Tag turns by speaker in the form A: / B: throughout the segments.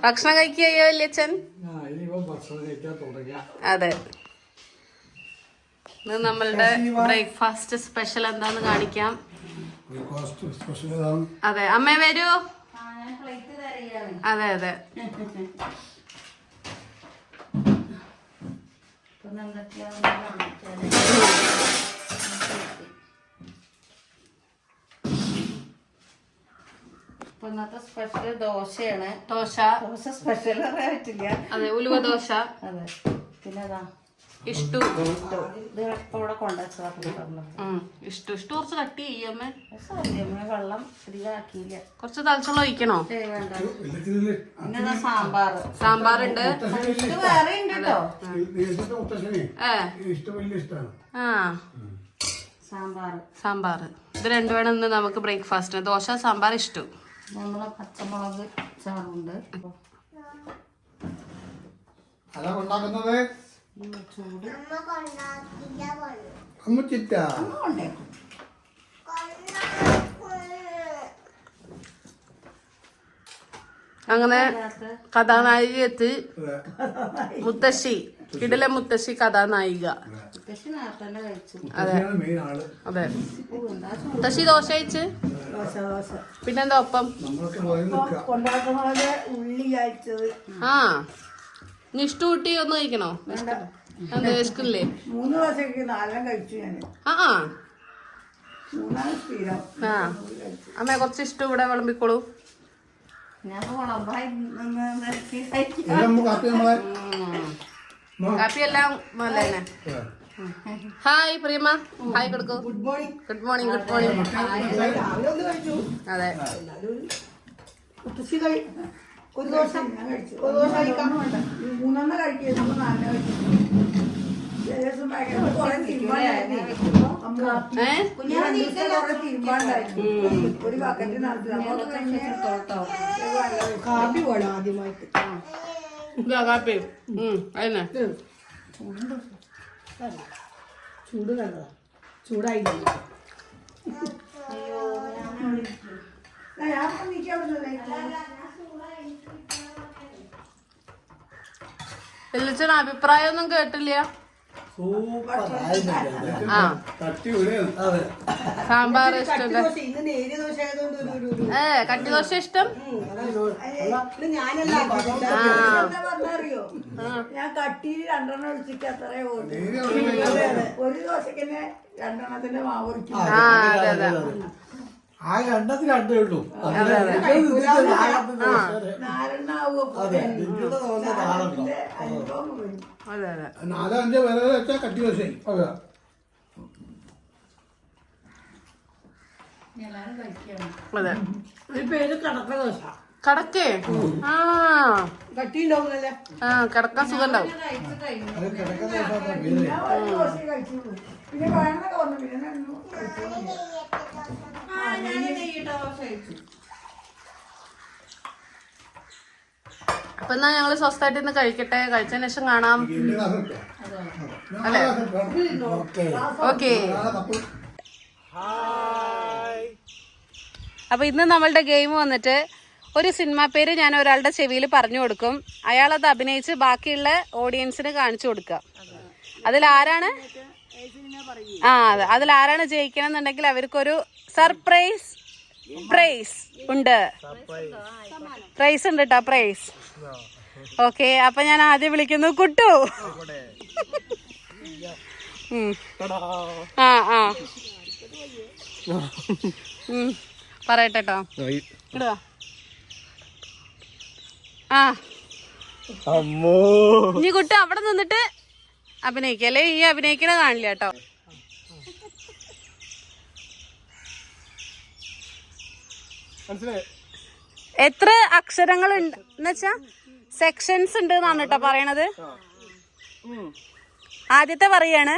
A: ഭക്ഷണം കഴിക്കുകയോ വല്യച്ഛൻ? അതെ, നമ്മളുടെ ബ്രേക്ക്ഫാസ്റ്റ് സ്പെഷ്യൽ എന്താന്ന് കാണിക്കാം. അതെ, അമ്മ വരൂ. അതെ അതെ.
B: ഇന്നത്തെ സ്പെഷ്യൽ ദോശയാണ്.
A: ദോശ
B: സ്പെഷ്യൽ ആയിട്ടില്ല.
A: അതെ, ഉലുവ ദോശ.
B: അതെ, പിന്നെ
A: ഇഷ്ടു
B: ഇവിടെ കൊണ്ടുവച്ചതാ.
A: ഇഷ്ടു കുറച്ച് കട്ടി ചെയ്യമ്മേ.
B: വെള്ളം അധികമാക്കിയില്ല.
A: കുറച്ച് തളിച്ചുള്ള ഒഴിക്കണോ?
B: വേണ്ട. പിന്നെ
A: സാമ്പാറുണ്ട്.
B: വേറെ ഉണ്ട് കേട്ടോ.
A: സാമ്പാർ ഇത് രണ്ടു വേണം ഇന്ന് നമുക്ക് ബ്രേക്ക്ഫാസ്റ്റിന്. ദോശ, സാമ്പാർ, ഇഷ്ടു.
B: നമ്മളെ പച്ചമുളക് ചാറുണ്ട്. ചൂട്
A: അങ്ങനെ കഥാനായികത്ത് മുത്തശ്ശി, കിടില മുത്തശ്ശി കഥാനായിക. അതെ അതെ. മുത്തശ്ശി ദോശ കഴിച്ച് പിന്നെന്താ ഒപ്പം ആ ഇനി ഇഷ്ടു കൂട്ടി ഒന്ന് കഴിക്കണോ? എന്താ വിശക്കില്ലേ?
B: 3 ദിവസം 4 കഴിച്ചു ഞാൻ.
A: അമ്മ കുറച്ച് ഇഷ്ടം ഇവിടെ വിളമ്പിക്കോളൂ. കാപ്പി എല്ലാം നല്ല തന്നെ. ഹായ് പ്രിയമ്മ, ഹായ് കൊടുക്കൂ. Good morning. Good morning. Good morning. അതെ,
B: ഒരു ദോശ കഴിക്കാൻ വേണ്ട. 3 കഴിക്കും. 4 കഴിക്കും. ഒരു ബക്കറ്റിന് കാപ്പി പോലെ ആദ്യമായിട്ട്
A: കാപ്പി. അതിനെ
B: ചൂട് കണ്ടതാ. ചൂടായി
A: എല്ലിച്ചൻ അഭിപ്രായം ഒന്നും കേട്ടില്ല. സാമ്പാർ ഇഷ്ടം. കട്ടി ദോശ ഇഷ്ടം.
B: ഞാൻ കട്ടിയിൽ 2 ഒഴിച്ചിട്ട് അത്രേ പോകുന്നു. ഒരു ദോശക്ക് 2 മാവ് ഒഴിക്കും.
C: ആ 2 രണ്ടേ ഉള്ളൂ.
B: 4
C: 4-5 പേരെ വെച്ചാൽ കട്ടി ദോശയായി.
A: അതെ,
B: പേര് കടക്ക ദോശ.
A: കടക്കേ?
B: കട്ടി ഉണ്ടാവുന്നല്ലേ?
A: കിടക്കാൻ സുഖം ഉണ്ടാവും.
B: പിന്നെ വേണമെന്നൊക്കെ പറഞ്ഞു. പിന്നെ
A: അപ്പൊ എന്നാ ഞങ്ങള് സ്വസ്ഥമായിട്ട് ഇന്ന് കഴിക്കട്ടെ. കഴിച്ചതിന് ശേഷം കാണാം. അല്ലേ? ഓക്കെ. അപ്പൊ ഇന്ന് നമ്മളുടെ ഗെയിം വന്നിട്ട് ഒരു സിനിമ പേര് ഞാൻ ഒരാളുടെ ചെവിയിൽ പറഞ്ഞു കൊടുക്കും. അയാളത് അഭിനയിച്ച് ബാക്കിയുള്ള ഓഡിയൻസിന് കാണിച്ചു കൊടുക്കുക. അതിലാരാണ് അതിലാരാണ് ജയിക്കണമെന്നുണ്ടെങ്കിൽ അവർക്കൊരു സർപ്രൈസ് പ്രൈസ് ഉണ്ട്. പ്രൈസ് ഉണ്ട് കേട്ടോ, പ്രൈസ്. ഓക്കെ, അപ്പൊ ഞാൻ ആദ്യം വിളിക്കുന്നു കുട്ടു. പറയട്ടെ കേട്ടോ. ഇടുവാ. ഇനി കുട്ടു അവിടെ നിന്നിട്ട് അഭിനയിക്കല്ലേ. ഈ അഭിനയിക്കണ കാണില്ല കേട്ടോ. എത്ര അക്ഷരങ്ങൾ ഉണ്ട് എന്നുവെച്ചാ സെക്ഷൻസ് ഉണ്ട് എന്നാണ് കേട്ടോ പറയണത്. ആദ്യത്തെ പറയാണ്.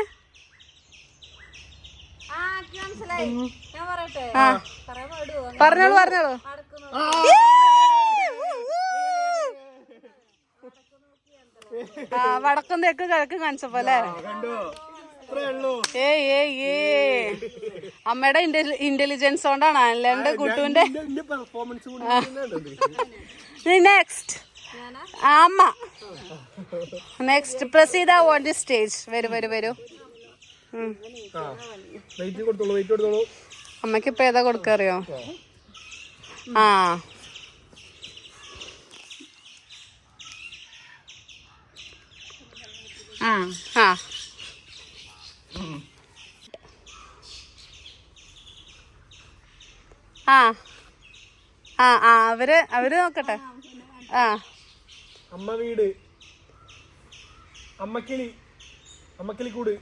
A: പറഞ്ഞോളൂ പറഞ്ഞോളൂ. ആ വടക്കും തെക്ക് കിഴക്ക് കാണിച്ചപ്പോ അല്ലേ? അമ്മയുടെ ഇന്റലിജൻസ് കൊണ്ടാണ് അല്ലാണ്ട് കുട്ടുവിന്റെ. നെക്സ്റ്റ് അമ്മ. Next Praseetha on the stage. വരൂ വരൂ വരൂ. അമ്മക്ക് ഇപ്പൊ ഏതാ കൊടുക്കറിയോ? ആ ആ ആ ആ ആ അവര് നോക്കട്ടെ. ആ
D: അമ്മ വീട്, അമ്മക്കിളി, അമ്മക്കിളിക്കൂട്.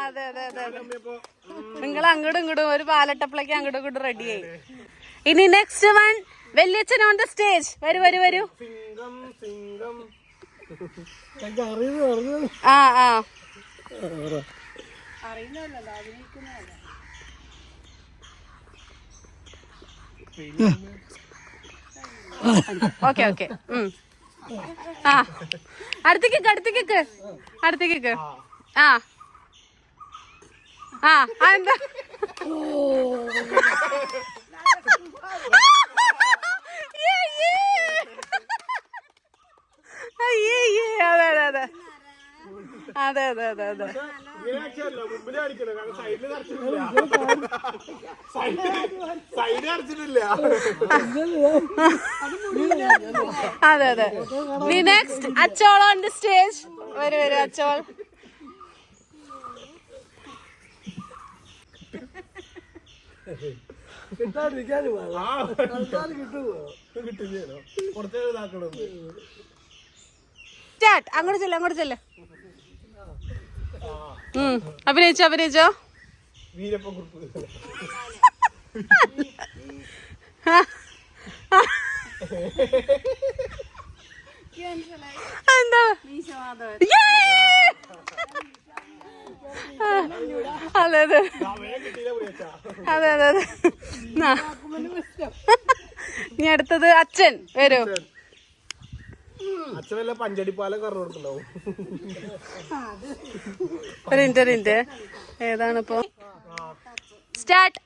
A: അതെ അതെ അതെ അതെ. നിങ്ങൾ അങ്ങോട്ടും ഇങ്ങോട്ടും ഒരു പാലട്ടപ്പളേക്ക് അങ്ങോട്ടും ഇങ്ങോട്ടും റെഡിയായി. ഇനി നെക്സ്റ്റ് വൺ വല്യച്ഛൻ ഓൺ ദ സ്റ്റേജ്. വരൂ വരൂ വരൂ.
D: സിംഗം സിംഗം.
A: ആ ആ ഓക്കെ ഓക്കെ. ആ അടുത്തേക്ക് അടുത്തേക്ക് അടുത്തേക്ക്. ആ ആ എന്താ അതെ അതെ അതെ അതെ അതെ. അതെ അതെ. നെക്സ്റ്റ് അച്ചോൾ ഓൺ ദി സ്റ്റേജ്. വരൂ വരൂ അച്ചോൾ. സ്റ്റാർട്ട്. അങ്ങോട്ട് ചെല്ല അങ്ങോട്ട് ചെല്ല. അഭിനയിച്ചോ അഭിനയിച്ചോ.
D: വീരപ്പക്കുറിപ്പ്.
A: എന്താ? അതെ അതെ അതെ അതെ അതെ. ഇനി അടുത്തത് അച്ഛൻ. വരൂ.
D: അച്ഛൻ വല്ല പഞ്ചടിപ്പാലം കറന്നു കൊടുക്കുന്നുണ്ടാവും.
A: ഒരു മിനിറ്റ് ഏതാണിപ്പോ? സ്റ്റാർട്ട്.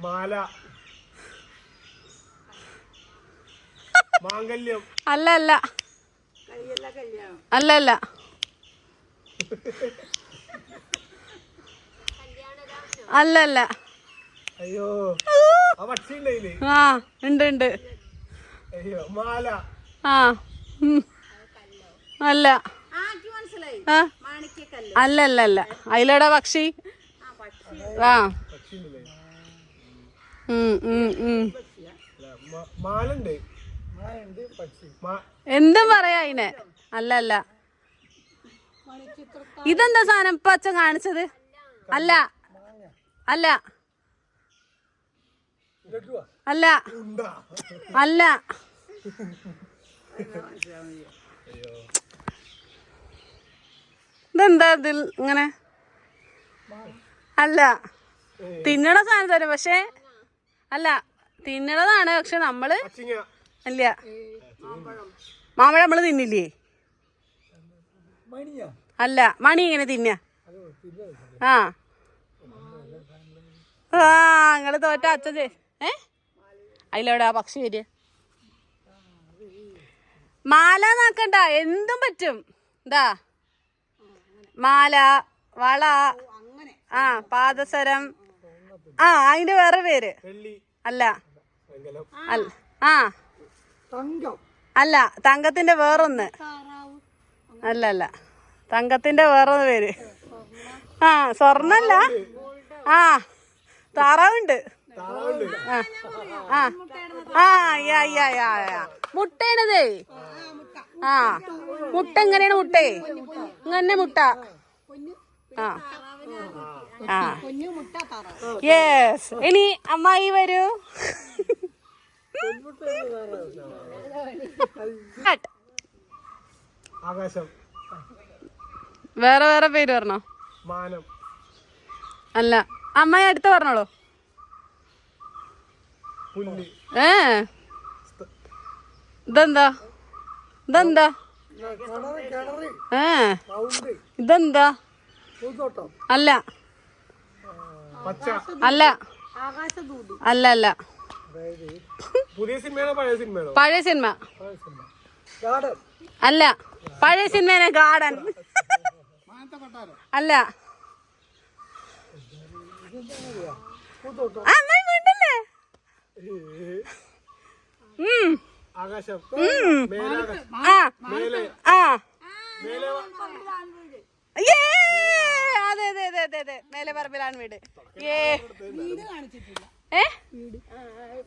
D: മാല, മാംഗല്യം.
A: അല്ല അല്ല അല്ല അല്ല. അല്ല അല്ല.
D: അയ്യോ ആ പക്ഷി ഉണ്ടായില്ലേ?
A: ആ ഉണ്ട് ഉണ്ട്.
D: അയ്യോ മാല.
A: ആ അല്ല. ആ അല്ല അല്ല അല്ല. അതിലൂടെ പക്ഷി. ആ
D: മാലുണ്ട്.
A: എന്തും പറയാ അതിനെ. അല്ല അല്ല. ഇതെന്താ സാധനം ഇപ്പൊ അച്ഛൻ കാണിച്ചത്? അല്ല അല്ല അല്ല അല്ല. ഇതെന്താ ഇതിൽ ഇങ്ങനെ? അല്ല. തിന്നണ സാധനം തന്നെ പക്ഷെ അല്ല. തിന്നണതാണ് പക്ഷെ നമ്മള് അല്ല. മാമ്പഴം നമ്മള് തിന്നില്ലേ? അല്ല. മണി ഇങ്ങനെ തിന്ന. ആ ആ നിങ്ങള് തോറ്റ അച്ഛൻ. അതിലവിടെ ആ പക്ഷി വരിക. മാല നാക്കണ്ട എന്തും പറ്റും. ഇതാ മാല, വള, ആ പാദസരം. ആ അതിന്റെ വേറെ പേര്. അല്ല ആ അല്ല. തങ്കത്തിന്റെ വേറൊന്ന്. അല്ല അല്ല. തങ്കത്തിന്റെ വേറൊന്ന് പേര്. ആ സ്വർണ്ണല്ല. ആ താറാവുണ്ട്. ആ ആ യാ യാ യാ യാ. മുട്ടയാണതേ. ആ മുട്ട എങ്ങനെയാണ്? മുട്ടേ ഇങ്ങനെ മുട്ട. ആ ആ യെസ്. ഇനി അമ്മായി വരൂ.
D: ആകാശം.
A: വേറെ വേറെ പേര് പറഞ്ഞോ.
D: മാനം.
A: അല്ല. അമ്മായി അടുത്ത് പറഞ്ഞോളൂ.
D: പുല്ല്.
A: ഇതെന്താ ഇതെന്താ ഇതെന്താ അല്ല
D: പച്ച.
A: അല്ല അല്ല അല്ല
D: പുതിയ സിനിമയാണോ പഴയ സിനിമയാണോ?
A: പഴയ സിനിമ അല്ല പഴയ സിനിമേനെ ഗാർഡൻ അല്ല വീണ്ടല്ലേ
D: ആകാശം.
A: ആ
D: മേലെ
A: ആ
D: മേലെ
A: അതെ അതെ അതെ അതെ അതെ മേലെ പറമ്പിലാണ് വീട്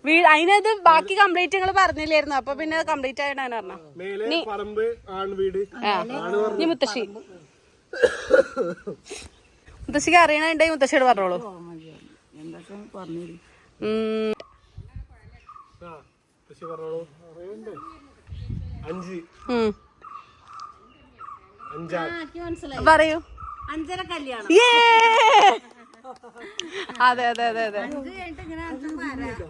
A: വീട് അതിനത് ബാക്കി കംപ്ലീറ്റ് നിങ്ങൾ പറഞ്ഞില്ലായിരുന്നു അപ്പൊ പിന്നെ കംപ്ലീറ്റ് ആയിട്ടാണ് പറഞ്ഞ
D: മേലെ പറമ്പ് ആൺവീട്.
A: നീ മുത്തശ്ശി മുത്തശ്ശിക്ക് അറിയണുണ്ടെങ്കിൽ മുത്തശ്ശിയോട് പറഞ്ഞോളൂ.
D: പറഞ്ഞോളൂ. 5
A: പറയൂ. അതെ അതെ അതെ അതെ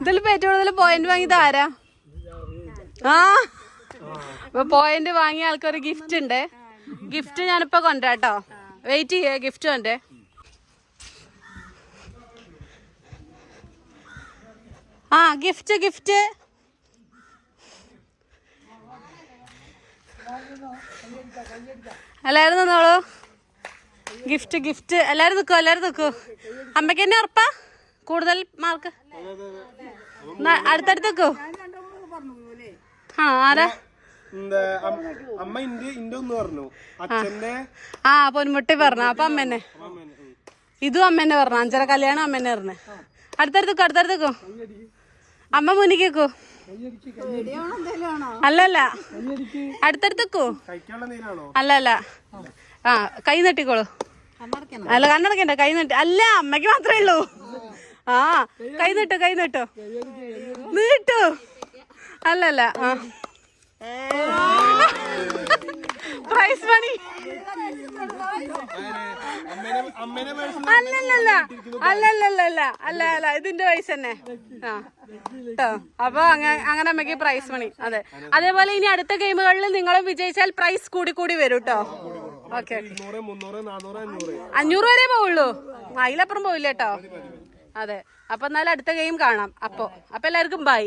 A: ഇതിൽ ഏറ്റവും കൂടുതൽ പോയിന്റ് വാങ്ങിയത് ആരാ? ആ പോയിന്റ് വാങ്ങിയ ആൾക്കൊരു ഗിഫ്റ്റ് ഉണ്ട്. ഗിഫ്റ്റ് ഞാനിപ്പോ കൊണ്ടുവരാട്ടോ. വെയിറ്റ് ചെയ്യേ, ഗിഫ്റ്റ് കൊണ്ടേ. ആ ഗിഫ്റ്റ് ഗിഫ്റ്റ് എല്ലാരും നിന്നോളൂ. ഗിഫ്റ്റ് ഗിഫ്റ്റ് എല്ലാരും നിക്കോ എല്ലാരും നിക്കോ. അമ്മയ്ക്ക് തന്നെ ഉറപ്പാ കൂടുതൽ മാർക്ക്? അടുത്തടുത്ത് നിക്കോ. ആ ആരാ?
D: അമ്മ ഇന്റെ ഒന്ന് പറഞ്ഞു. അച്ഛന്റെ
A: ആ പൊന്മുട്ടി പറഞ്ഞു. അപ്പൊ അമ്മന്നെ ഇതും അമ്മന്നെ പറഞ്ഞു. 5:30 കല്യാണം അമ്മന്നെ പറഞ്ഞു. അടുത്തടുത്ത് അടുത്തടുത്ത് അമ്മ മുന്നിക്ക് വെക്കൂ. അല്ലല്ല അടുത്തടുത്ത് അല്ല അല്ല ആ കൈ നട്ടിക്കോളൂ. അല്ല കണ്ണടക്കണ്ട, കൈ നട്ടി. അല്ല അമ്മയ്ക്ക് മാത്രമേ ഉള്ളൂ. ആ കൈ നട്ടോ കൈ നട്ടോ നീട്ടു. അല്ലല്ല ആ പ്രൈസ് മണി അല്ലല്ലല്ല അല്ലല്ലല്ല അല്ല അല്ല ഇതിന്റെ പൈസ തന്നെ. ആ കേട്ടോ. അപ്പൊ അങ്ങനെ അമ്മയ്ക്ക് പ്രൈസ് മണി. അതെ അതേപോലെ ഇനി അടുത്ത ഗെയിമുകളിൽ നിങ്ങൾ വിജയിച്ചാൽ പ്രൈസ് കൂടി കൂടി വരും കേട്ടോ. ഓക്കെ 500 വരെ പോവുള്ളൂ, അതിലപ്പുറം പോവില്ല കേട്ടോ. അതെ അപ്പൊ എന്നാലും അടുത്ത ഗെയിം കാണാം. അപ്പൊ എല്ലാവർക്കും ബൈ.